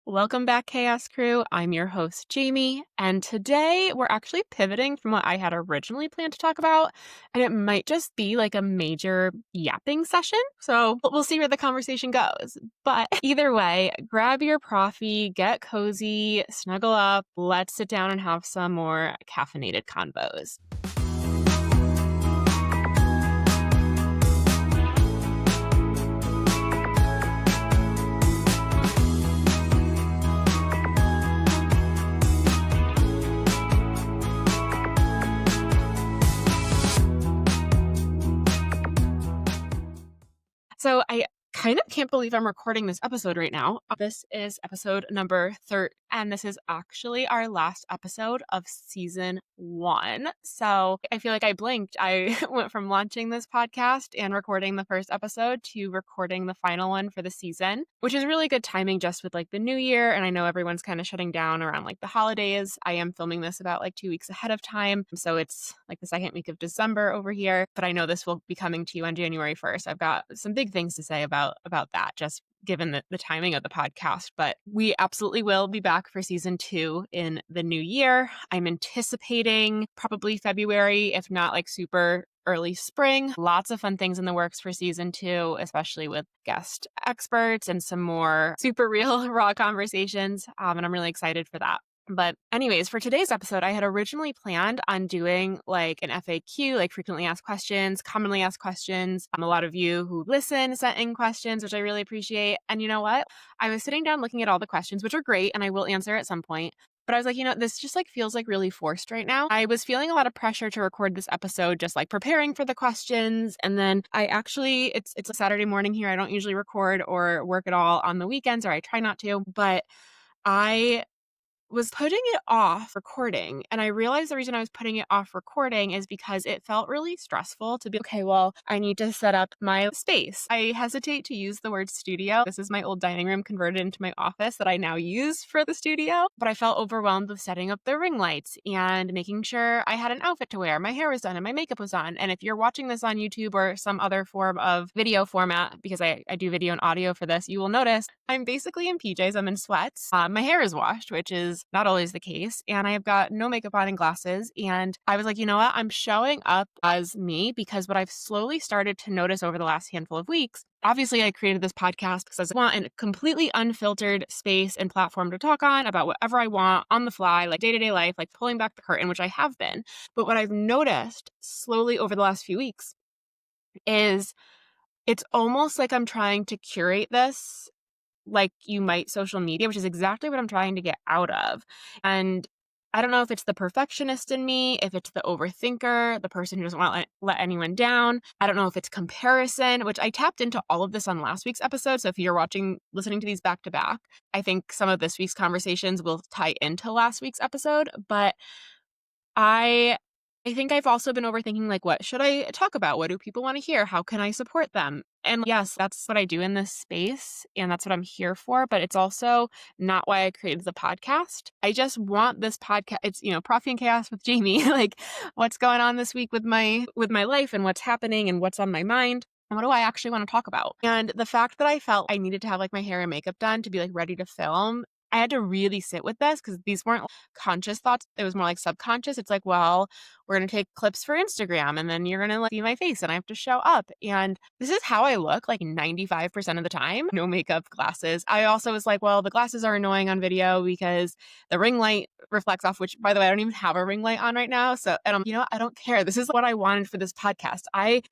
Welcome back, Chaos Crew. I'm your host, Jamie, and today we're actually pivoting from what I had originally planned to talk about, and it might just be like a major yapping session, so we'll see where the conversation goes. But either way, grab your Proffee, get cozy, snuggle up, let's sit down and have some more caffeinated convos. So I kind of can't believe I'm recording this episode right now. This is episode number 30, and this is actually our last episode of season 1. So I feel like I blinked. I went from launching this podcast and recording the first episode to recording the final one for the season, which is really good timing just with like the new year. And I know everyone's kind of shutting down around like the holidays. I am filming this about like 2 weeks ahead of time. So it's like the second week of December over here, but I know this will be coming to you on January 1st. I've got some big things to say about that, just given the timing of the podcast. But we absolutely will be back for season 2 in the new year. I'm anticipating probably February, if not like super early spring. Lots of fun things in the works for season 2, especially with guest experts and some more super real, raw conversations. And I'm really excited for that. But anyways, for today's episode, I had originally planned on doing like an FAQ, like frequently asked questions, commonly asked questions. A lot of you who listen sent in questions, which I really appreciate. And you know what? I was sitting down looking at all the questions, which are great, and I will answer at some point. But I was like, this just like feels like really forced right now. I was feeling a lot of pressure to record this episode, just like preparing for the questions. And then it's a Saturday morning here. I don't usually record or work at all on the weekends, or I try not to, but I was putting it off recording. And I realized the reason I was putting it off recording is because it felt really stressful to be, okay, well, I need to set up my space. I hesitate to use the word studio. This is my old dining room converted into my office that I now use for the studio. But I felt overwhelmed with setting up the ring lights and making sure I had an outfit to wear. My hair was done and my makeup was on. And if you're watching this on YouTube or some other form of video format, because I do video and audio for this, you will notice I'm basically in PJs. I'm in sweats. My hair is washed, which is not always the case. And I've got no makeup on and glasses. And I was like, you know what? I'm showing up as me, because what I've slowly started to notice over the last handful of weeks, obviously I created this podcast because I want a completely unfiltered space and platform to talk on about whatever I want on the fly, like day-to-day life, like pulling back the curtain, which I have been. But what I've noticed slowly over the last few weeks is it's almost like I'm trying to curate this like you might social media, which is exactly what I'm trying to get out of. And I don't know if it's the perfectionist in me, if it's the overthinker, the person who doesn't want to let anyone down. I don't know if it's comparison, which I tapped into all of this on last week's episode. So if you're listening to these back to back, I think some of this week's conversations will tie into last week's episode. But I think I've also been overthinking, like, what should I talk about? What do people want to hear? How can I support them? And yes, that's what I do in this space, and that's what I'm here for. But it's also not why I created the podcast. I just want this podcast. It's, Proffee and Chaos with Jamie, like what's going on this week with my life and what's happening and what's on my mind. And what do I actually want to talk about? And the fact that I felt I needed to have like my hair and makeup done to be like ready to film, I had to really sit with this because these weren't conscious thoughts. It was more like subconscious. It's like, well, we're going to take clips for Instagram and then you're going to like see my face and I have to show up. And this is how I look like 95% of the time. No makeup, glasses. I also was like, well, the glasses are annoying on video because the ring light reflects off, which by the way, I don't even have a ring light on right now. So, and I don't care. This is what I wanted for this podcast.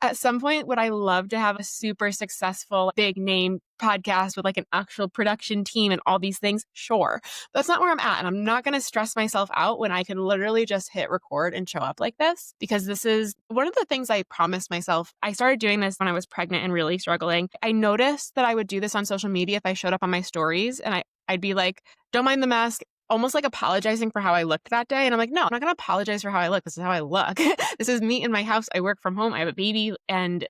At some point, would I love to have a super successful, big name podcast with like an actual production team and all these things? Sure. That's not where I'm at. And I'm not going to stress myself out when I can literally just hit record and show up like this, because this is one of the things I promised myself. I started doing this when I was pregnant and really struggling. I noticed that I would do this on social media if I showed up on my stories and I'd be like, don't mind the mess, almost like apologizing for how I looked that day. And I'm like, no, I'm not going to apologize for how I look. This is how I look. This is me in my house. I work from home. I have a baby. And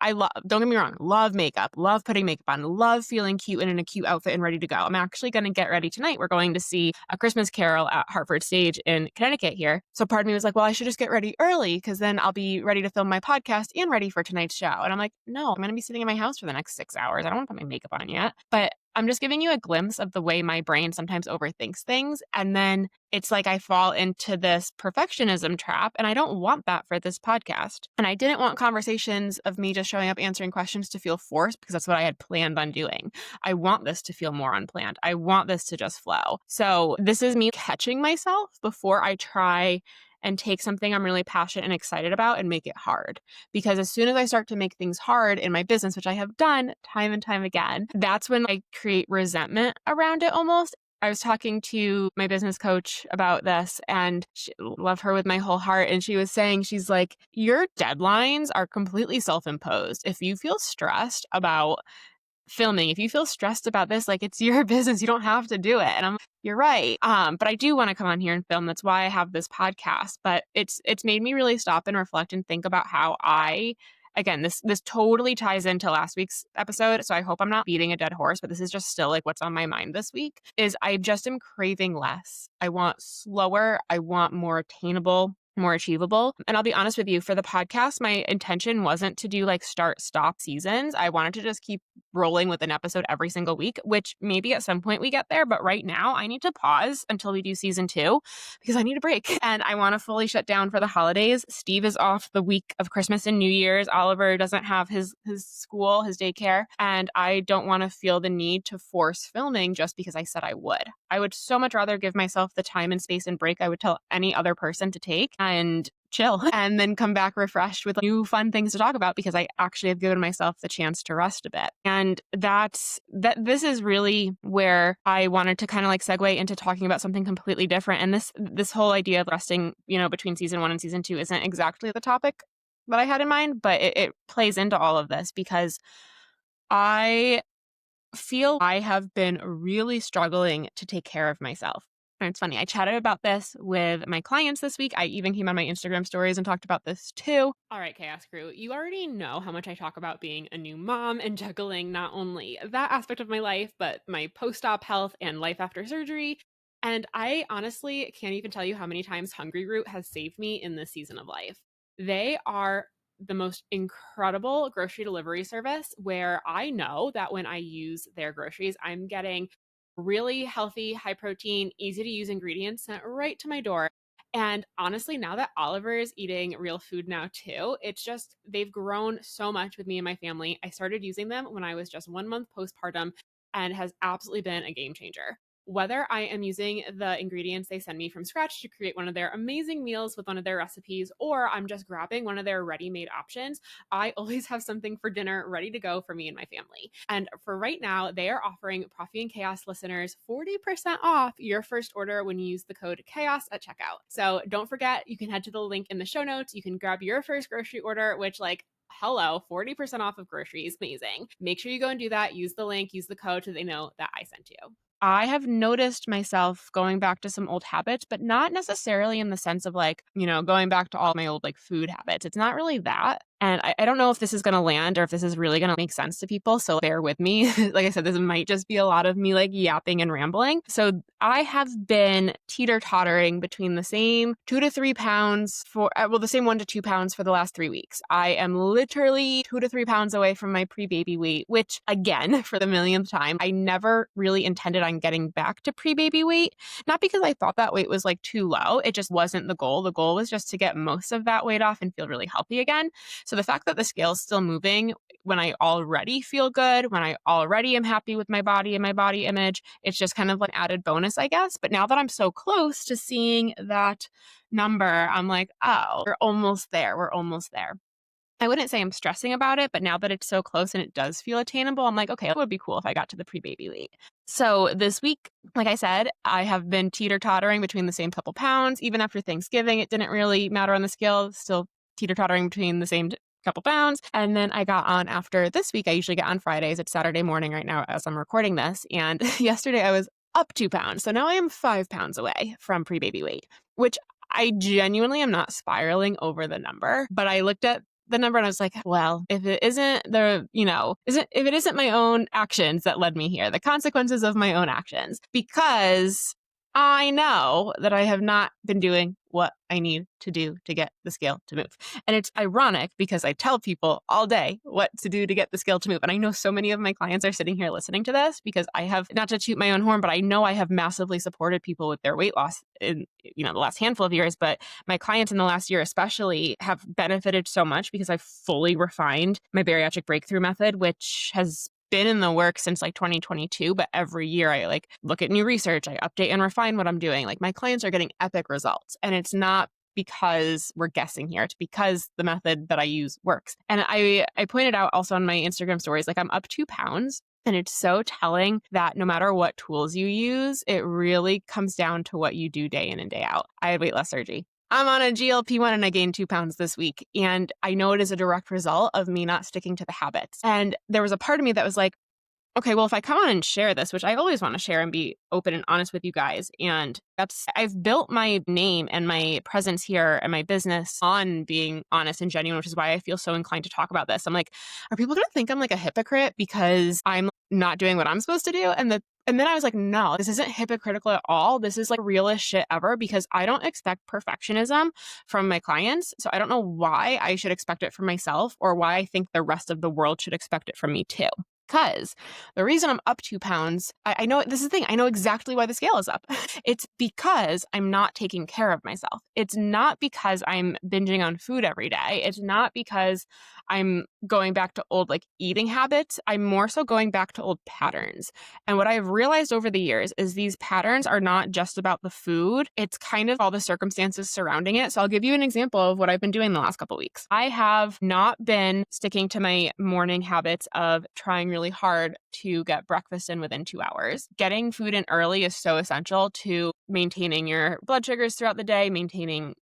don't get me wrong, love makeup, love putting makeup on, love feeling cute and in a cute outfit and ready to go. I'm actually going to get ready tonight. We're going to see A Christmas Carol at Hartford Stage in Connecticut here. So part of me was like, well, I should just get ready early because then I'll be ready to film my podcast and ready for tonight's show. And I'm like, no, I'm going to be sitting in my house for the next 6 hours. I don't want to put my makeup on yet. But I'm just giving you a glimpse of the way my brain sometimes overthinks things. And then it's like I fall into this perfectionism trap, and I don't want that for this podcast. And I didn't want conversations of me just showing up answering questions to feel forced, because that's what I had planned on doing. I want this to feel more unplanned. I want this to just flow. So this is me catching myself before I try and take something I'm really passionate and excited about and make it hard. Because as soon as I start to make things hard in my business, which I have done time and time again, that's when I create resentment around it almost. I was talking to my business coach about this, and love her with my whole heart. And she was saying, she's like, your deadlines are completely self-imposed. If you feel stressed about filming, if you feel stressed about this, like, it's your business, you don't have to do it. And you're right. But I do want to come on here and film. That's why I have this podcast. But it's made me really stop and reflect and think about how again, this totally ties into last week's episode. So I hope I'm not beating a dead horse, but this is just still like what's on my mind this week is I just am craving less. I want slower. I want more attainable, more achievable. And I'll be honest with you, for the podcast, my intention wasn't to do like start stop seasons. I wanted to just keep rolling with an episode every single week, which maybe at some point we get there. But right now I need to pause until we do season 2 because I need a break and I want to fully shut down for the holidays. Steve is off the week of Christmas and New Year's. Oliver doesn't have his school, his daycare. And I don't want to feel the need to force filming just because I said I would. I would so much rather give myself the time and space and break I would tell any other person to take and chill and then come back refreshed with new fun things to talk about because I actually have given myself the chance to rest a bit. And this is really where I wanted to kind of like segue into talking about something completely different. And this whole idea of resting, between season 1 and season 2 isn't exactly the topic that I had in mind, but it plays into all of this because I feel I have been really struggling to take care of myself. And it's funny, I chatted about this with my clients this week. I even came on my Instagram stories and talked about this too. All right, Chaos Crew, you already know how much I talk about being a new mom and juggling not only that aspect of my life, but my post-op health and life after surgery. And I honestly can't even tell you how many times Hungry Root has saved me in this season of life. They are the most incredible grocery delivery service where I know that when I use their groceries, I'm getting really healthy, high protein, easy to use ingredients sent right to my door. And honestly, now that Oliver is eating real food now too, it's just, they've grown so much with me and my family. I started using them when I was just 1 month postpartum and has absolutely been a game changer. Whether I am using the ingredients they send me from scratch to create one of their amazing meals with one of their recipes, or I'm just grabbing one of their ready-made options, I always have something for dinner ready to go for me and my family. And for right now, they are offering Proffee and Chaos listeners 40% off your first order when you use the code CHAOS at checkout. So don't forget, you can head to the link in the show notes. You can grab your first grocery order, which hello, 40% off of groceries. Amazing. Make sure you go and do that. Use the link, use the code so they know that I sent you. I have noticed myself going back to some old habits, but not necessarily in the sense of going back to all my old food habits. It's not really that. And I don't know if this is going to land or if this is really going to make sense to people. So bear with me. Like I said, this might just be a lot of me yapping and rambling. So I have been teeter-tottering between the same 2 to 3 pounds the same 1 to 2 pounds for the last 3 weeks. I am literally 2 to 3 pounds away from my pre-baby weight, which again, for the millionth time, I never really intended on getting back to pre-baby weight. Not because I thought that weight was too low. It just wasn't the goal. The goal was just to get most of that weight off and feel really healthy again. So the fact that the scale is still moving when I already feel good, when I already am happy with my body and my body image, it's just kind of an added bonus, I guess. But now that I'm so close to seeing that number, I'm like, oh, we're almost there. We're almost there. I wouldn't say I'm stressing about it, but now that it's so close and it does feel attainable, I'm like, okay, it would be cool if I got to the pre-baby weight. So this week, like I said, I have been teeter-tottering between the same couple pounds. Even after Thanksgiving, it didn't really matter on the scale, still teeter-tottering between the same couple pounds. And then I got on after this week. I usually get on Fridays. It's Saturday morning right now as I'm recording this. And yesterday I was up 2 pounds. So now I am 5 pounds away from pre-baby weight, which I genuinely am not spiraling over the number. But I looked at the number and I was like, well, if it isn't if it isn't my own actions that led me here, the consequences of my own actions, because I know that I have not been doing what I need to do to get the scale to move. And it's ironic because I tell people all day what to do to get the scale to move. And I know so many of my clients are sitting here listening to this because I have, not to toot my own horn, but I know I have massively supported people with their weight loss in, the last handful of years. But my clients in the last year especially have benefited so much because I've fully refined my bariatric breakthrough method, which has been in the works since like 2022, but every year I like look at new research, I update and refine what I'm doing. Like my clients are getting epic results, and it's not because we're guessing here. It's because the method that I use works. And I pointed out also on my Instagram stories, like I'm up 2 pounds. And it's so telling that no matter what tools you use, it really comes down to what you do day in and day out. I had weight loss surgery. I'm on a GLP-1 and I gained 2 pounds this week. And I know it is a direct result of me not sticking to the habits. And there was a part of me that was like, okay, well, if I come on and share this, which I always want to share and be open and honest with you guys, and I've built my name and my presence here and my business on being honest and genuine, which is why I feel so inclined to talk about this. I'm like, are people going to think I'm like a hypocrite because I'm not doing what I'm supposed to do? And then I was like, no, this isn't hypocritical at all. This is like realest shit ever because I don't expect perfectionism from my clients. So I don't know why I should expect it from myself or why I think the rest of the world should expect it from me too. Because the reason I'm up 2 pounds, I know this is the thing. I know exactly why the scale is up. It's because I'm not taking care of myself. It's not because I'm binging on food every day. It's not because I'm going back to old like eating habits. I'm more so going back to old patterns. And what I've realized over the years is these patterns are not just about the food. It's kind of all the circumstances surrounding it. So I'll give you an example of what I've been doing the last couple of weeks. I have not been sticking to my morning habits of trying really hard to get breakfast in within 2 hours. Getting food in early is so essential to maintaining your blood sugars throughout the day, maintaining,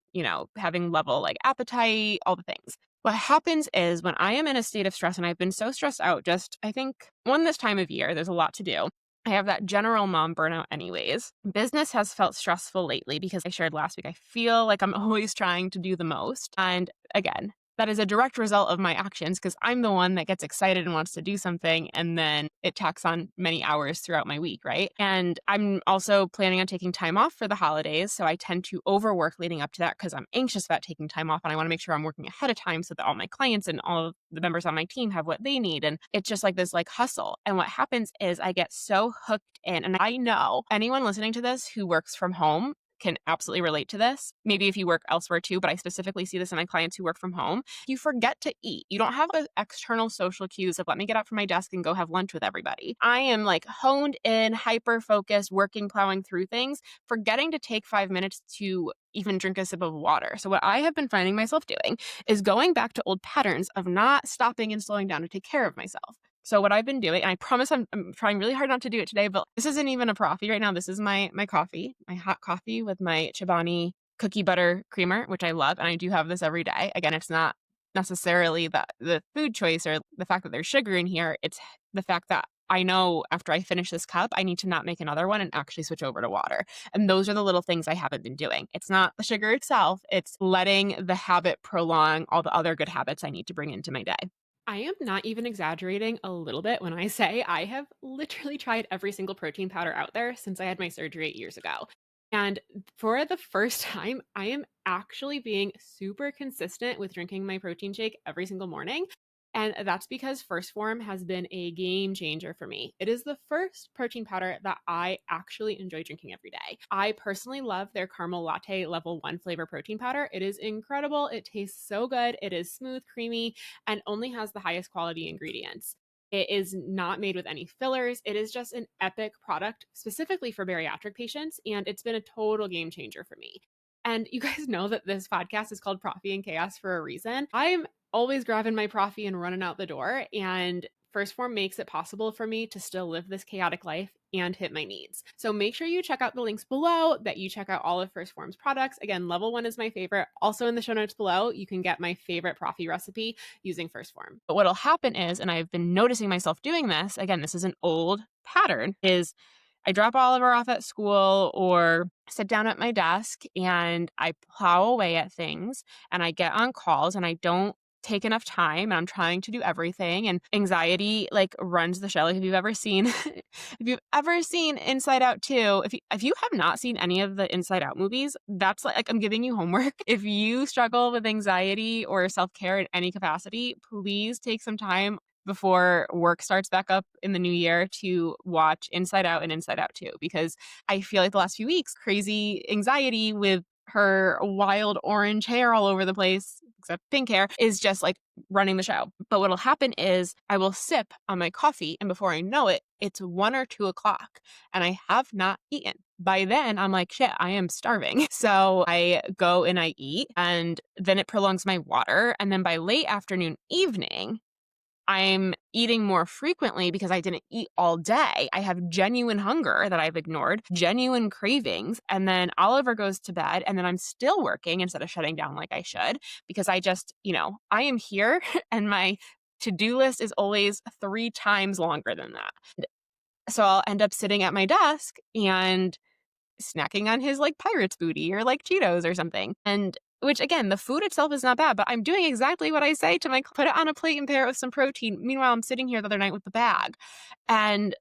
having level like appetite, all the things. What happens is when I am in a state of stress, and I've been so stressed out, just I think this time of year, there's a lot to do. I have that general mom burnout anyways. Business has felt stressful lately because I shared last week. I feel like I'm always trying to do the most. And again, that is a direct result of my actions because I'm the one that gets excited and wants to do something, and then it tacks on many hours throughout my week, right? And I'm also planning on taking time off for the holidays. So I tend to overwork leading up to that because I'm anxious about taking time off and I want to make sure I'm working ahead of time so that all my clients and all of the members on my team have what they need. And it's just like this like hustle. And what happens is I get so hooked in, and I know anyone listening to this who works from home can absolutely relate to this. Maybe if you work elsewhere too, but I specifically see this in my clients who work from home. You forget to eat. You don't have the external social cues of let me get up from my desk and go have lunch with everybody. I am like honed in, hyper focused, working, plowing through things, forgetting to take 5 minutes to even drink a sip of water. So what I have been finding myself doing is going back to old patterns of not stopping and slowing down to take care of myself. So what I've been doing, and I promise I'm trying really hard not to do it today, but this isn't even a Proffee right now. This is my coffee, my hot coffee with my Chobani cookie butter creamer, which I love. And I do have this every day. Again, it's not necessarily the food choice or the fact that there's sugar in here. It's the fact that I know after I finish this cup, I need to not make another one and actually switch over to water. And those are the little things I haven't been doing. It's not the sugar itself. It's letting the habit prolong all the other good habits I need to bring into my day. I am not even exaggerating a little bit when I say I have literally tried every single protein powder out there since I had my surgery 8 years ago. And for the first time, I am actually being super consistent with drinking my protein shake every single morning. And that's because First Form has been a game changer for me. It is the first protein powder that I actually enjoy drinking every day. I personally love their caramel latte level 1 flavor protein powder. It is incredible. It tastes so good. It is smooth, creamy, and only has the highest quality ingredients. It is not made with any fillers. It is just an epic product specifically for bariatric patients, and it's been a total game changer for me. And you guys know that this podcast is called Proffee and Chaos for a reason. I'm always grabbing my Proffee and running out the door, and First Form makes it possible for me to still live this chaotic life and hit my needs. So make sure you check out the links below, that you check out all of First Form's products. Again, level 1 is my favorite. Also in the show notes below, you can get my favorite Proffee recipe using First Form. But what'll happen is, and I've been noticing myself doing this, again, this is an old pattern, is I drop Oliver off at school or sit down at my desk and I plow away at things and I get on calls and I don't take enough time and I'm trying to do everything, and anxiety like runs the show. Like if you've ever seen if you've ever seen Inside Out 2, if you have not seen any of the Inside Out movies, that's like I'm giving you homework. If you struggle with anxiety or self-care in any capacity, please take some time before work starts back up in the new year to watch Inside Out and Inside Out 2, because I feel like the last few weeks, crazy anxiety with her wild orange hair all over the place, except pink hair, is just like running the show. But what'll happen is I will sip on my coffee, and before I know it, it's 1 or 2 o'clock and I have not eaten. By then, I'm like, shit, I am starving. So I go and I eat, and then it prolongs my water. And then by late afternoon, evening, I'm eating more frequently because I didn't eat all day. I have genuine hunger that I've ignored, genuine cravings. And then Oliver goes to bed, and then I'm still working instead of shutting down like I should, because I just, I am here and my to-do list is always 3 times longer than that. So I'll end up sitting at my desk and snacking on his like pirate's booty or like Cheetos or something. And which again, the food itself is not bad, but I'm doing exactly what I say to my put it on a plate and pair it with some protein. Meanwhile, I'm sitting here the other night with the bag. And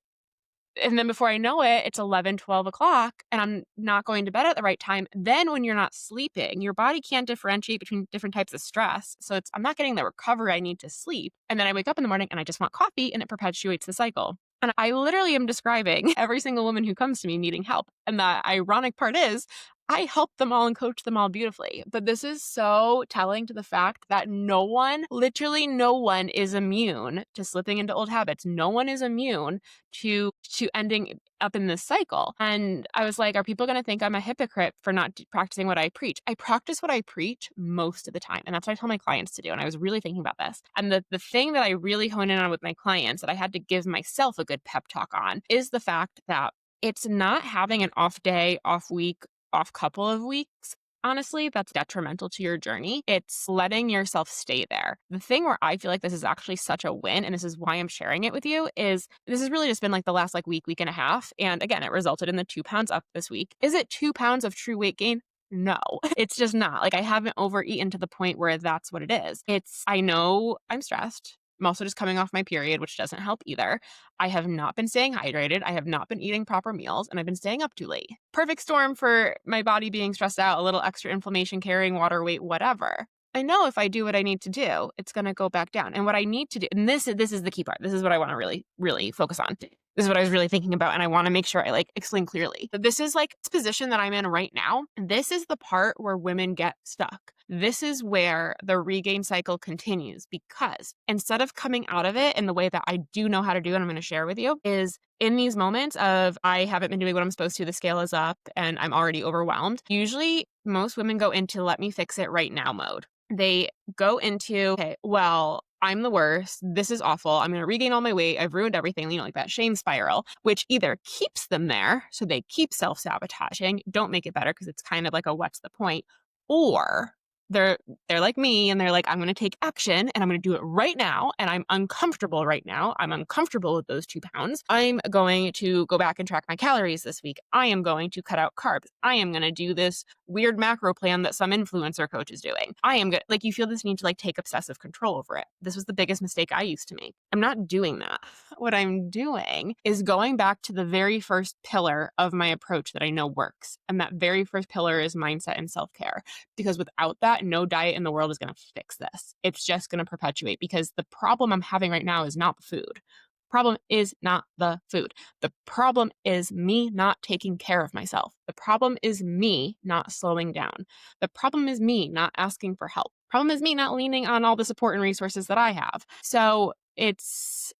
then before I know it, it's 11, 12 o'clock and I'm not going to bed at the right time. Then when you're not sleeping, your body can't differentiate between different types of stress. So I'm not getting the recovery I need to sleep. And then I wake up in the morning and I just want coffee, and it perpetuates the cycle. And I literally am describing every single woman who comes to me needing help. And the ironic part is I help them all and coach them all beautifully. But this is so telling to the fact that no one, literally no one, is immune to slipping into old habits. No one is immune to ending up in this cycle. And I was like, are people going to think I'm a hypocrite for not practicing what I preach? I practice what I preach most of the time. And that's what I tell my clients to do. And I was really thinking about this. And the thing that I really hone in on with my clients that I had to give myself a good pep talk on is the fact that it's not having an off day, off week, off couple of weeks. Honestly, that's detrimental to your journey. It's letting yourself stay there. The thing where I feel like this is actually such a win, and this is why I'm sharing it with you, is this has really just been like the last like week and a half. And again, it resulted in the 2 pounds up this week. Is it 2 pounds of true weight gain? No, it's just not. Like I haven't overeaten to the point where that's what it is. I know I'm stressed. I'm also just coming off my period, which doesn't help either. I have not been staying hydrated. I have not been eating proper meals, and I've been staying up too late. Perfect storm for my body being stressed out, a little extra inflammation, carrying water weight, whatever. I know if I do what I need to do, it's going to go back down. And what I need to do, and this is the key part. This is what I want to really, really focus on. This is what I was really thinking about. And I want to make sure I like explain clearly. But this is like this position that I'm in right now. This is the part where women get stuck. This is where the regain cycle continues, because instead of coming out of it in the way that I do know how to do, and I'm going to share with you, is in these moments of I haven't been doing what I'm supposed to, the scale is up and I'm already overwhelmed. Usually most women go into let me fix it right now mode. They go into, okay, well, I'm the worst. This is awful. I'm going to regain all my weight. I've ruined everything, like that shame spiral, which either keeps them there. So they keep self-sabotaging, don't make it better because it's kind of like a what's the point, or they're like me and they're like, I'm going to take action and I'm going to do it right now. And I'm uncomfortable right now. I'm uncomfortable with those 2 pounds. I'm going to go back and track my calories this week. I am going to cut out carbs. I am going to do this weird macro plan that some influencer coach is doing. I am good. Like you feel this need to like take obsessive control over it. This was the biggest mistake I used to make. I'm not doing that. What I'm doing is going back to the very first pillar of my approach that I know works. And that very first pillar is mindset and self-care. Because without that, no diet in the world is going to fix this. It's just going to perpetuate, because the problem I'm having right now is not the food. Problem is not the food. The problem is me not taking care of myself. The problem is me not slowing down. The problem is me not asking for help. Problem is me not leaning on all the support and resources that I have. So it's,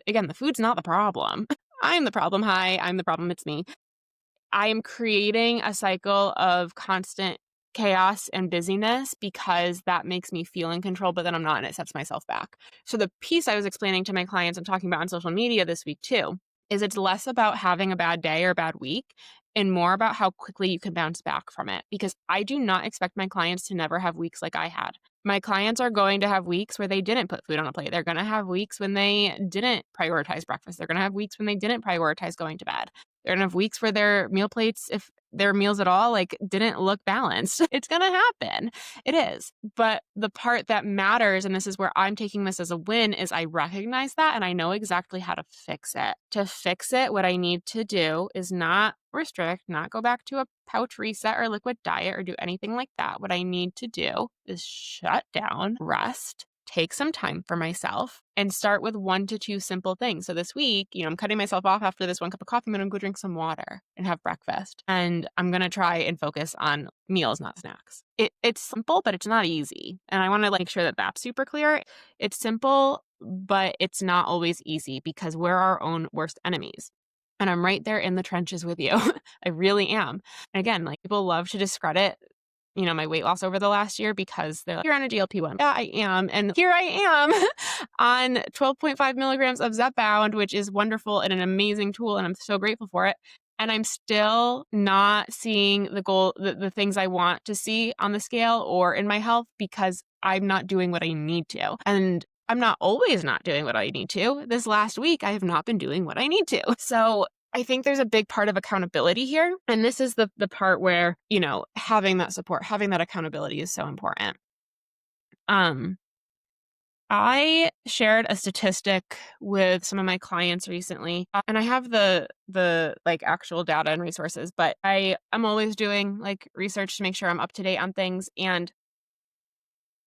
again, the food's not the problem. I'm the problem. Hi, I'm the problem. It's me. I am creating a cycle of constant chaos and busyness because that makes me feel in control, but then I'm not, and it sets myself back. So the piece I was explaining to my clients and talking about on social media this week too, is it's less about having a bad day or a bad week and more about how quickly you can bounce back from it. Because I do not expect my clients to never have weeks like I had. My clients are going to have weeks where they didn't put food on a plate. They're going to have weeks when they didn't prioritize breakfast. They're going to have weeks when they didn't prioritize going to bed. They're going to have weeks where their meal plates, if their meals at all, like didn't look balanced. It's going to happen. It is. But the part that matters, and this is where I'm taking this as a win, is I recognize that and I know exactly how to fix it. To fix it, what I need to do is not restrict, not go back to a pouch reset or liquid diet or do anything like that. What I need to do is shut down, rest, take some time for myself, and start with 1 to 2 simple things. So this week, I'm cutting myself off after this 1 cup of coffee. I'm going to go drink some water and have breakfast. And I'm going to try and focus on meals, not snacks. It's simple, but it's not easy. And I want to make sure that that's super clear. It's simple, but it's not always easy because we're our own worst enemies. And I'm right there in the trenches with you. I really am. And again, like people love to discredit my weight loss over the last year because they're like, you're on a GLP-1. Yeah, I am. And here I am on 12.5 milligrams of Zepbound, which is wonderful and an amazing tool. And I'm so grateful for it. And I'm still not seeing the things I want to see on the scale or in my health because I'm not doing what I need to. And I'm not always not doing what I need to. This last week, I have not been doing what I need to. So I think there's a big part of accountability here. And this is the part where, having that support, having that accountability is so important. I shared a statistic with some of my clients recently, and I have the like actual data and resources, but I'm always doing like research to make sure I'm up to date on things. And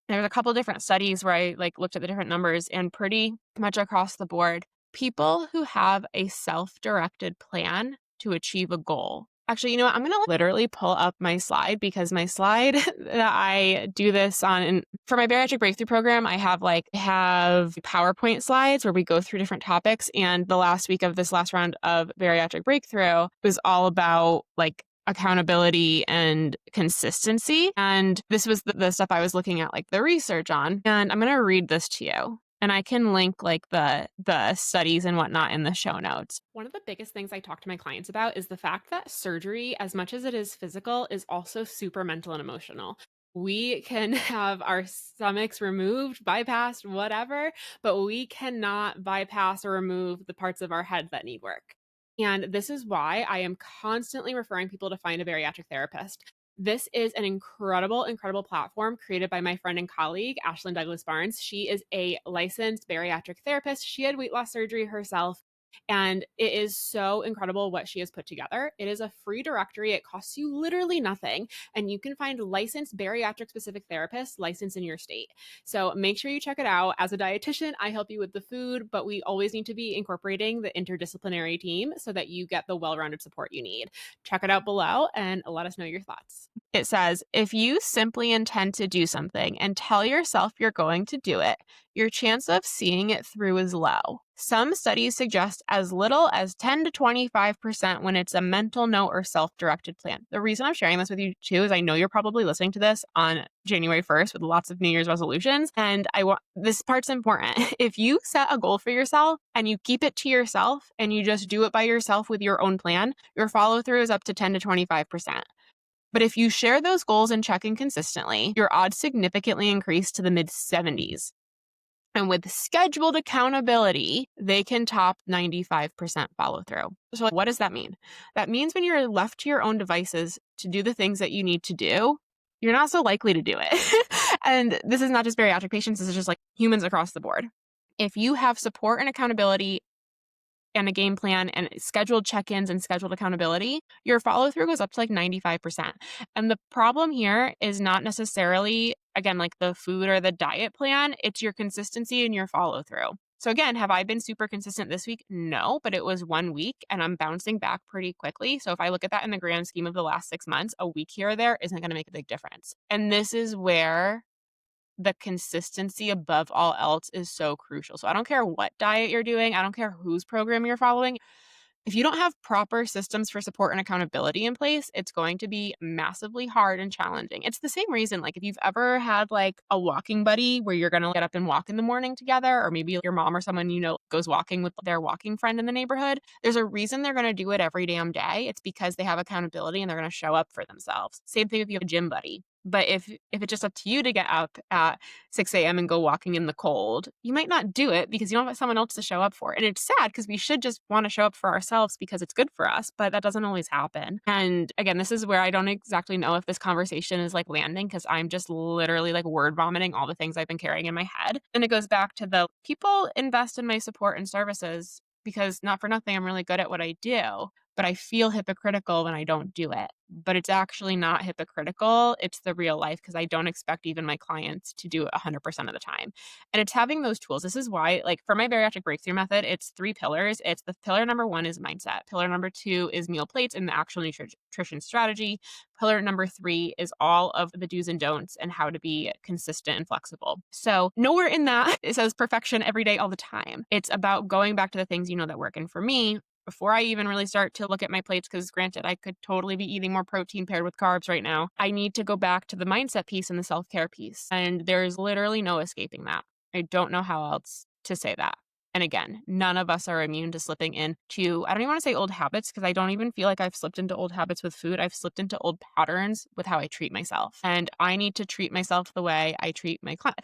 there's a couple different studies where I like looked at the different numbers, and pretty much across the board, people who have a self-directed plan to achieve a goal. Actually, you know what? I'm going to literally pull up my slide because my slide that I do this on for my bariatric breakthrough program, I have PowerPoint slides where we go through different topics. And the last week of this last round of bariatric breakthrough was all about like accountability and consistency. And this was the stuff I was looking at, like the research on. And I'm going to read this to you. And I can link like the studies and whatnot in the show notes. One of the biggest things I talk to my clients about is the fact that surgery, as much as it is physical, is also super mental and emotional. We can have our stomachs removed, bypassed, whatever, but we cannot bypass or remove the parts of our head that need work. And this is why I am constantly referring people to find a bariatric therapist. This is an incredible, incredible platform created by my friend and colleague, Ashlyn Douglas Barnes. She is a licensed bariatric therapist. She had weight loss surgery herself, and it is so incredible what she has put together. It is a free directory. It costs you literally nothing, and you can find licensed bariatric specific therapists licensed in your state. So make sure you check it out. As a dietitian, I help you with the food, but we always need to be incorporating the interdisciplinary team so that you get the well-rounded support you need. Check it out below and let us know your thoughts. It says, if you simply intend to do something and tell yourself you're going to do it, your chance of seeing it through is low. Some studies suggest as little as 10 to 25% when it's a mental note or self-directed plan. The reason I'm sharing this with you too is I know you're probably listening to this on January 1st with lots of New Year's resolutions. And this part's important. If you set a goal for yourself and you keep it to yourself and you just do it by yourself with your own plan, your follow through is up to 10 to 25%. But if you share those goals and check in consistently, your odds significantly increase to the mid-70s. And with scheduled accountability, they can top 95% follow through. So what does that mean? That means when you're left to your own devices to do the things that you need to do, you're not so likely to do it. And this is not just bariatric patients, this is just like humans across the board. If you have support and accountability and a game plan and scheduled check-ins and scheduled accountability, your follow-through goes up to like 95%. And the problem here is not necessarily, again, like the food or the diet plan, it's your consistency and your follow-through. So again, have I been super consistent this week? No, but it was 1 week and I'm bouncing back pretty quickly. So if I look at that in the grand scheme of the last 6 months, a week here or there isn't going to make a big difference. And this is where the consistency above all else is so crucial. So I don't care what diet you're doing. I don't care whose program you're following. If you don't have proper systems for support and accountability in place, it's going to be massively hard and challenging. It's the same reason, like if you've ever had like a walking buddy where you're going to get up and walk in the morning together, or maybe your mom or someone goes walking with their walking friend in the neighborhood, there's a reason they're going to do it every damn day. It's because they have accountability and they're going to show up for themselves. Same thing if you have a gym buddy. But if it's just up to you to get up at 6 a.m. and go walking in the cold, you might not do it because you don't have someone else to show up for. And it's sad because we should just want to show up for ourselves because it's good for us, but that doesn't always happen. And again, this is where I don't exactly know if this conversation is like landing because I'm just literally like word vomiting all the things I've been carrying in my head. And it goes back to the people invest in my support and services because not for nothing, I'm really good at what I do, but I feel hypocritical when I don't do it. But it's actually not hypocritical. It's the real life because I don't expect even my clients to do it 100% of the time. And it's having those tools. This is why, like for my bariatric breakthrough method, it's 3 pillars. It's the pillar number 1 is mindset. Pillar number 2 is meal plates and the actual nutrition strategy. Pillar number 3 is all of the do's and don'ts and how to be consistent and flexible. So nowhere in that it says perfection every day, all the time. It's about going back to the things you know that work. And for me, before I even really start to look at my plates, because granted, I could totally be eating more protein paired with carbs right now, I need to go back to the mindset piece and the self-care piece. And there's literally no escaping that. I don't know how else to say that. And again, none of us are immune to slipping into, I don't even want to say old habits because I don't even feel like I've slipped into old habits with food. I've slipped into old patterns with how I treat myself. And I need to treat myself the way I treat my client.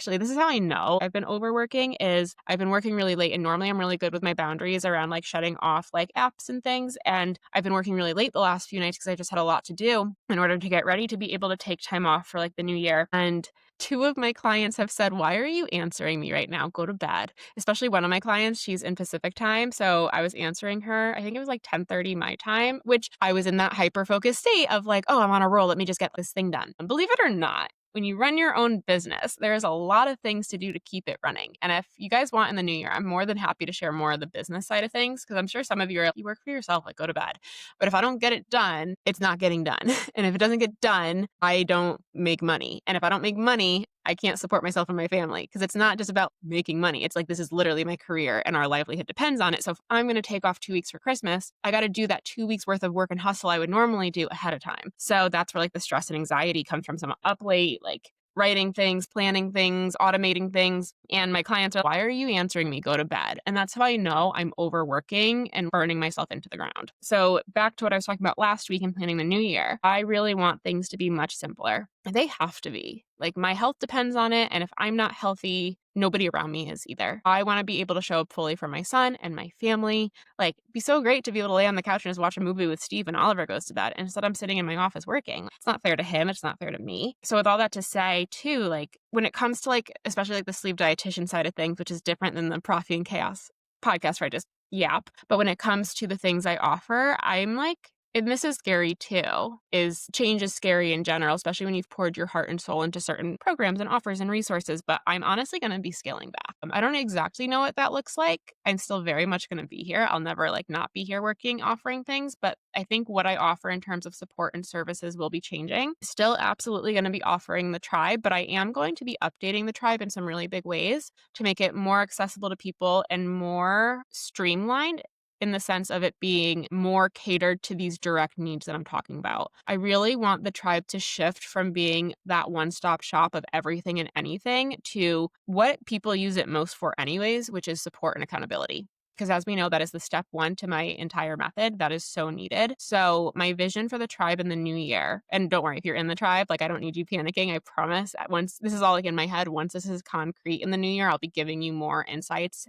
This is how I know I've been overworking is I've been working really late and normally I'm really good with my boundaries around like shutting off like apps and things. And I've been working really late the last few nights because I just had a lot to do in order to get ready to be able to take time off for like the new year. And 2 of my clients have said, "Why are you answering me right now? Go to bed." Especially one of my clients, she's in Pacific time. So I was answering her, I think it was like 10:30 my time, which I was in that hyper-focused state of like, oh, I'm on a roll. Let me just get this thing done. And believe it or not, when you run your own business, there's a lot of things to do to keep it running. And if you guys want in the new year, I'm more than happy to share more of the business side of things because I'm sure some of you are, you work for yourself, like go to bed. But if I don't get it done, it's not getting done. And if it doesn't get done, I don't make money. And if I don't make money, I can't support myself and my family because it's not just about making money. It's like, this is literally my career and our livelihood depends on it. So if I'm going to take off 2 weeks for Christmas, I got to do that 2 weeks worth of work and hustle I would normally do ahead of time. So that's where like the stress and anxiety comes from. So I'm up late, like writing things, planning things, automating things. And my clients are, why are you answering me? Go to bed. And that's how I know I'm overworking and burning myself into the ground. So back to what I was talking about last week and planning the new year, I really want things to be much simpler. They have to be. Like my health depends on it. And if I'm not healthy, nobody around me is either. I want to be able to show up fully for my son and my family. Like, it'd be so great to be able to lay on the couch and just watch a movie with Steve when Oliver goes to bed. And instead, I'm sitting in my office working. It's not fair to him. It's not fair to me. So with all that to say too, like when it comes to like, especially like the sleep dietitian side of things, which is different than the Proffee and Chaos podcast where I just yap. But when it comes to the things I offer, I'm like, and this is scary too, is change is scary in general, especially when you've poured your heart and soul into certain programs and offers and resources. But I'm honestly going to be scaling back. I don't exactly know what that looks like. I'm still very much going to be here. I'll never like not be here working, offering things. But I think what I offer in terms of support and services will be changing. Still absolutely going to be offering the tribe, but I am going to be updating the tribe in some really big ways to make it more accessible to people and more streamlined in the sense of it being more catered to these direct needs that I'm talking about. I really want the tribe to shift from being that one-stop shop of everything and anything to what people use it most for anyways, which is support and accountability. Because as we know, that is the step 1 to my entire method. That is so needed. So my vision for the tribe in the new year, and don't worry, if you're in the tribe, like I don't need you panicking. I promise once this is all like in my head, once this is concrete in the new year, I'll be giving you more insights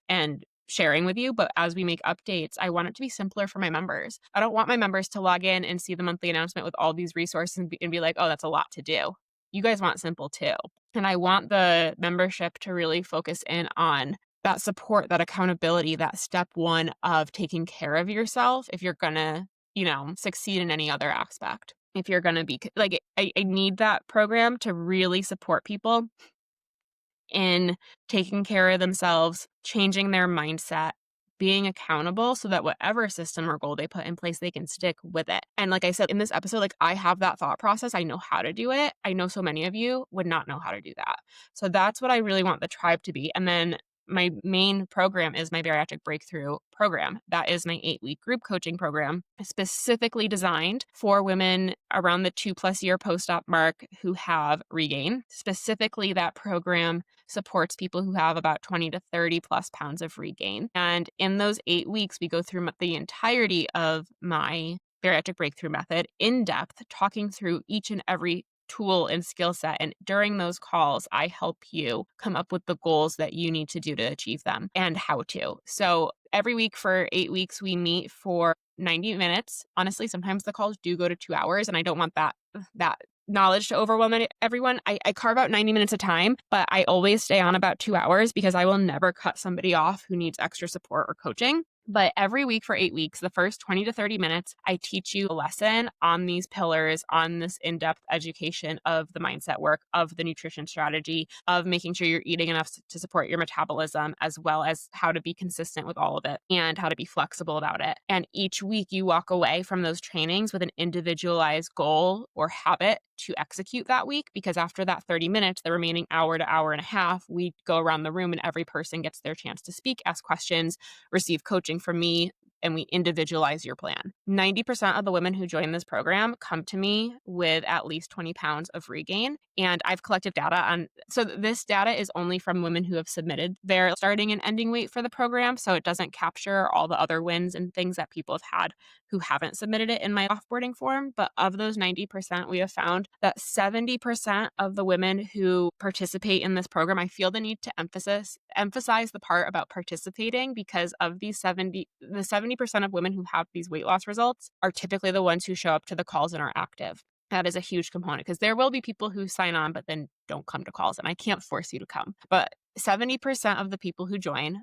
and sharing with you. But as we make updates, I want it to be simpler for my members. I don't want my members to log in and see the monthly announcement with all these resources and be like, oh, that's a lot to do. You guys want simple too. And I want the membership to really focus in on that support, that accountability, that step 1 of taking care of yourself if you're going to, succeed in any other aspect. If you're going to be like, I need that program to really support people in taking care of themselves, changing their mindset, being accountable so that whatever system or goal they put in place, they can stick with it. And like I said, in this episode, like I have that thought process. I know how to do it. I know so many of you would not know how to do that. So that's what I really want the tribe to be. And then my main program is my Bariatric Breakthrough program. That is my 8-week group coaching program specifically designed for women around the 2+ year post-op mark who have regain. Specifically, that program supports people who have about 20 to 30 plus pounds of regain. And in those 8 weeks, we go through the entirety of my Bariatric Breakthrough Method in depth, talking through each and every tool and skill set. And during those calls, I help you come up with the goals that you need to do to achieve them and how to. So every week for 8 weeks, we meet for 90 minutes. Honestly, sometimes the calls do go to 2 hours, and I don't want that knowledge to overwhelm everyone. I carve out 90 minutes of time, but I always stay on about 2 hours because I will never cut somebody off who needs extra support or coaching. But every week for 8 weeks, the first 20 to 30 minutes, I teach you a lesson on these pillars, on this in-depth education of the mindset work, of the nutrition strategy, of making sure you're eating enough to support your metabolism, as well as how to be consistent with all of it and how to be flexible about it. And each week you walk away from those trainings with an individualized goal or habit to execute that week, because after that 30 minutes, the remaining hour to hour and a half, we go around the room and every person gets their chance to speak, ask questions, receive coaching from me, and we individualize your plan. 90% of the women who join this program come to me with at least 20 pounds of regain. And I've collected data on, so this data is only from women who have submitted their starting and ending weight for the program. So it doesn't capture all the other wins and things that people have had who haven't submitted it in my offboarding form. But of those 90%, we have found that 70% of the women who participate in this program, I feel the need to emphasize the part about participating, because of the 70% of women who have these weight loss results are typically the ones who show up to the calls and are active. That is a huge component, because there will be people who sign on but then don't come to calls, and I can't force you to come. But 70% of the people who join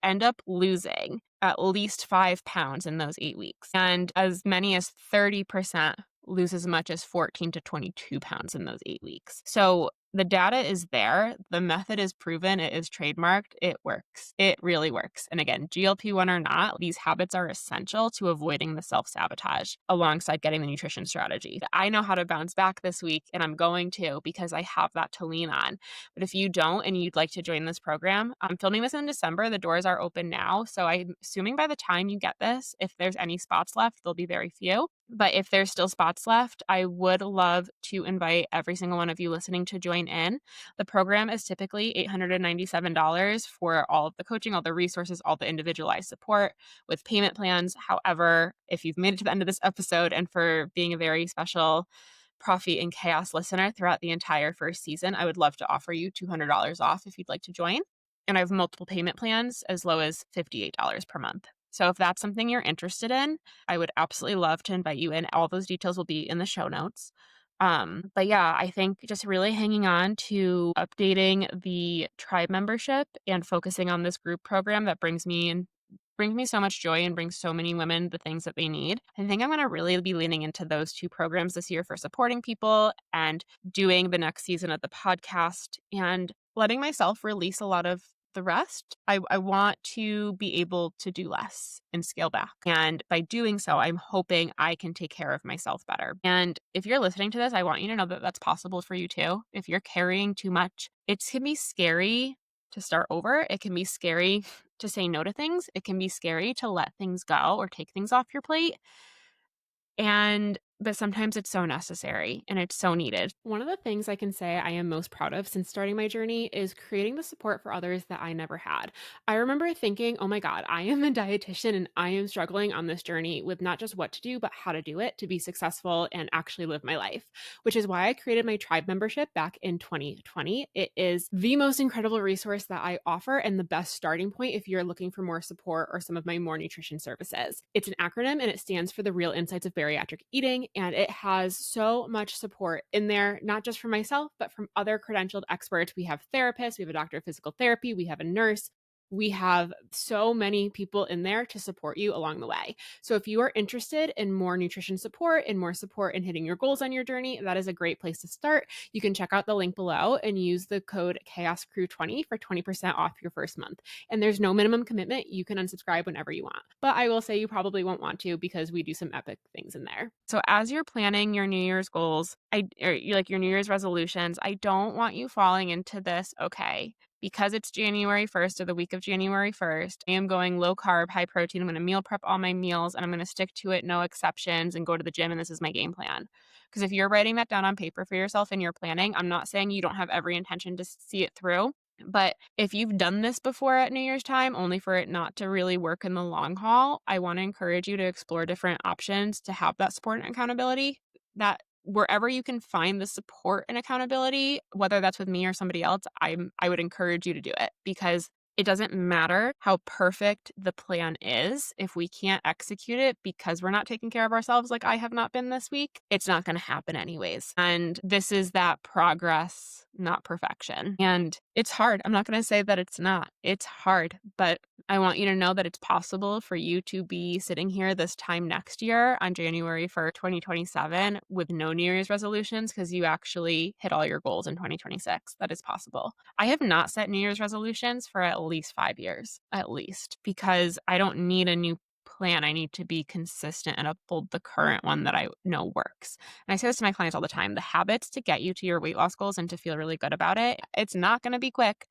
end up losing at least 5 pounds in those 8 weeks. And as many as 30% lose as much as 14 to 22 pounds in those 8 weeks. So the data is there. The method is proven. It is trademarked. It works. It really works. And again, GLP-1 or not, these habits are essential to avoiding the self-sabotage alongside getting the nutrition strategy. I know how to bounce back this week, and I'm going to, because I have that to lean on. But if you don't and you'd like to join this program, I'm filming this in December. The doors are open now. So I'm assuming by the time you get this, if there's any spots left, there'll be very few. But if there's still spots left, I would love to invite every single one of you listening to join in. The program is typically $897 for all of the coaching, all the resources, all the individualized support with payment plans. However, if you've made it to the end of this episode, and for being a very special Proffee and Chaos listener throughout the entire first season, I would love to offer you $200 off if you'd like to join. And I have multiple payment plans as low as $58 per month. So if that's something you're interested in, I would absolutely love to invite you in. All those details will be in the show notes. But yeah, I think just really hanging on to updating the tribe membership and focusing on this group program that brings me so much joy and brings so many women the things that they need. I think I'm going to really be leaning into those two programs this year for supporting people and doing the next season of the podcast and letting myself release a lot of the rest. I want to be able to do less and scale back. And by doing so, I'm hoping I can take care of myself better. And if you're listening to this, I want you to know that that's possible for you too. If you're carrying too much, it can be scary to start over. It can be scary to say no to things. It can be scary to let things go or take things off your plate. But sometimes it's so necessary and it's so needed. One of the things I can say I am most proud of since starting my journey is creating the support for others that I never had. I remember thinking, oh my God, I am a dietitian and I am struggling on this journey with not just what to do, but how to do it to be successful and actually live my life, which is why I created my tribe membership back in 2020. It is the most incredible resource that I offer and the best starting point if you're looking for more support or some of my more nutrition services. It's an acronym and it stands for the Real Insights of Bariatric Eating. And it has so much support in there, not just from myself, but from other credentialed experts. We have therapists, we have a doctor of physical therapy, we have a nurse. We have so many people in there to support you along the way. So if you are interested in more nutrition support and more support in hitting your goals on your journey, that is a great place to start. You can check out the link below and use the code CHAOSCREW20 for 20% off your first month. And there's no minimum commitment. You can unsubscribe whenever you want. But I will say you probably won't want to because we do some epic things in there. So as you're planning your New Year's goals, or your New Year's resolutions, I don't want you falling into this, okay, because it's January 1st or the week of January 1st, I am going low carb, high protein. I'm going to meal prep all my meals and I'm going to stick to it, no exceptions, and go to the gym. And this is my game plan. Because if you're writing that down on paper for yourself and you're planning, I'm not saying you don't have every intention to see it through. But if you've done this before at New Year's time, only for it not to really work in the long haul, I want to encourage you to explore different options to have that support and accountability. That wherever you can find the support and accountability, whether that's with me or somebody else, I would encourage you to do it, because it doesn't matter how perfect the plan is. If we can't execute it because we're not taking care of ourselves, like I have not been this week, it's not going to happen anyways. And this is that progress, not perfection. And it's hard. I'm not going to say that it's not. It's hard, but I want you to know that it's possible for you to be sitting here this time next year on January 1st, 2027 with no New Year's resolutions, because you actually hit all your goals in 2026. That is possible. I have not set New Year's resolutions for at least 5 years, at least, because I don't need a new plan. I need to be consistent and uphold the current one that I know works. And I say this to my clients all the time: the habits to get you to your weight loss goals and to feel really good about it, it's not going to be quick.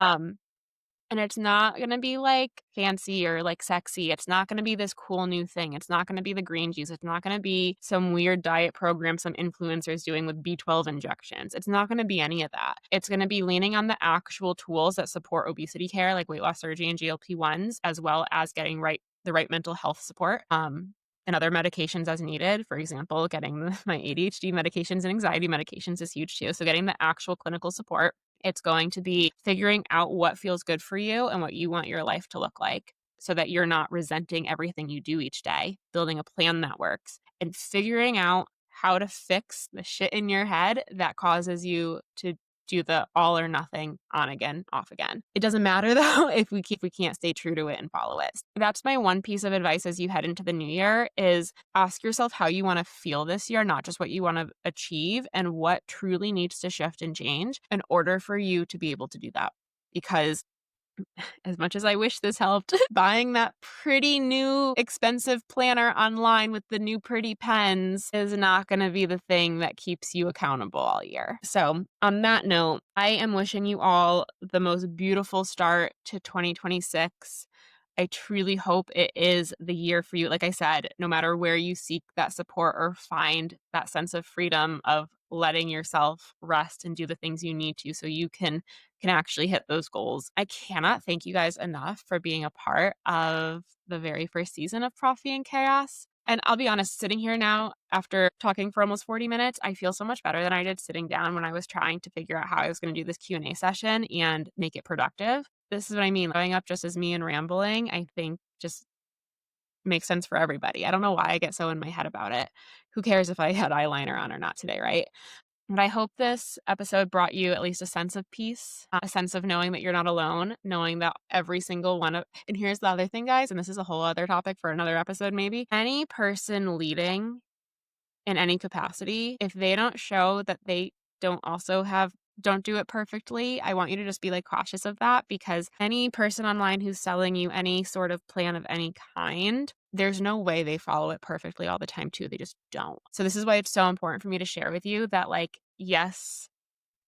And it's not going to be like fancy or like sexy. It's not going to be this cool new thing. It's not going to be the green juice. It's not going to be some weird diet program some influencers doing with B12 injections. It's not going to be any of that. It's going to be leaning on the actual tools that support obesity care, like weight loss surgery and GLP-1s, as well as getting the right mental health support. And other medications as needed. For example, getting my ADHD medications and anxiety medications is huge too. So getting the actual clinical support. It's going to be figuring out what feels good for you and what you want your life to look like, so that you're not resenting everything you do each day, building a plan that works, and figuring out how to fix the shit in your head that causes you to do the all or nothing, on again, off again. It doesn't matter though if we can't stay true to it and follow it. That's my one piece of advice as you head into the new year: is ask yourself how you want to feel this year, not just what you want to achieve, and what truly needs to shift and change in order for you to be able to do that. Because as much as I wish this helped, buying that pretty new expensive planner online with the new pretty pens is not going to be the thing that keeps you accountable all year. So on that note, I am wishing you all the most beautiful start to 2026. I truly hope it is the year for you. Like I said, no matter where you seek that support or find that sense of freedom of letting yourself rest and do the things you need to, so you can actually hit those goals. I cannot thank you guys enough for being a part of the very first season of Proffee and Chaos. And I'll be honest, sitting here now after talking for almost 40 minutes, I feel so much better than I did sitting down when I was trying to figure out how I was going to do this Q&A session and make it productive. This is what I mean. Going up just as me and rambling, I think just makes sense for everybody. I don't know why I get so in my head about it. Who cares if I had eyeliner on or not today, right? But I hope this episode brought you at least a sense of peace, a sense of knowing that you're not alone, knowing that every single one of, and here's the other thing, guys, and this is a whole other topic for another episode maybe. Any person leading in any capacity, if they don't show that they don't do it perfectly, I want you to just be like cautious of that, because any person online who's selling you any sort of plan of any kind, there's no way they follow it perfectly all the time too. They just don't. So this is why it's so important for me to share with you that, like, yes,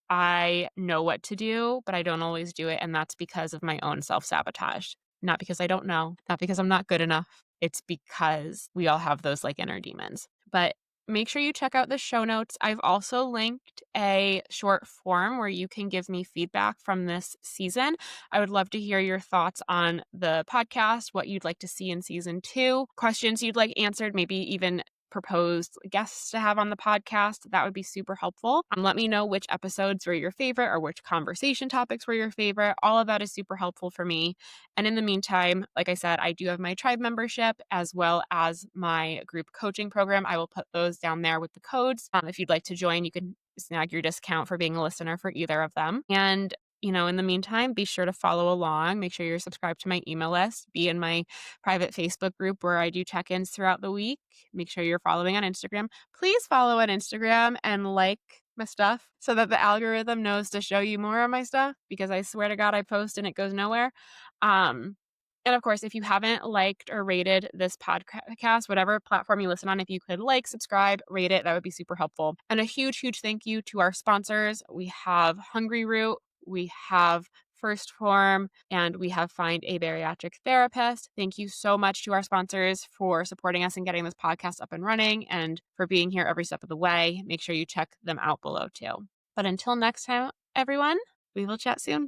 I know what to do, but I don't always do it. And that's because of my own self-sabotage. Not because I don't know, not because I'm not good enough. It's because we all have those like inner demons. But make sure you check out the show notes. I've also linked a short form where you can give me feedback from this season. I would love to hear your thoughts on the podcast, what you'd like to see in season 2, questions you'd like answered, maybe even proposed guests to have on the podcast. That would be super helpful. Let me know which episodes were your favorite or which conversation topics were your favorite. All of that is super helpful for me. And in the meantime, like I said, I do have my tribe membership as well as my group coaching program. I will put those down there with the codes. If you'd like to join, you can snag your discount for being a listener for either of them. And in the meantime, be sure to follow along. Make sure you're subscribed to my email list. Be in my private Facebook group where I do check-ins throughout the week. Make sure you're following on Instagram. Please follow on Instagram and like my stuff so that the algorithm knows to show you more of my stuff, because I swear to God, I post and it goes nowhere. And of course, if you haven't liked or rated this podcast, whatever platform you listen on, if you could like, subscribe, rate it, that would be super helpful. And a huge, huge thank you to our sponsors. We have Hungry Root, we have First Form, and we have Find a Bariatric Therapist. Thank you so much to our sponsors for supporting us and getting this podcast up and running, and for being here every step of the way. Make sure you check them out below too. But until next time, everyone, we will chat soon.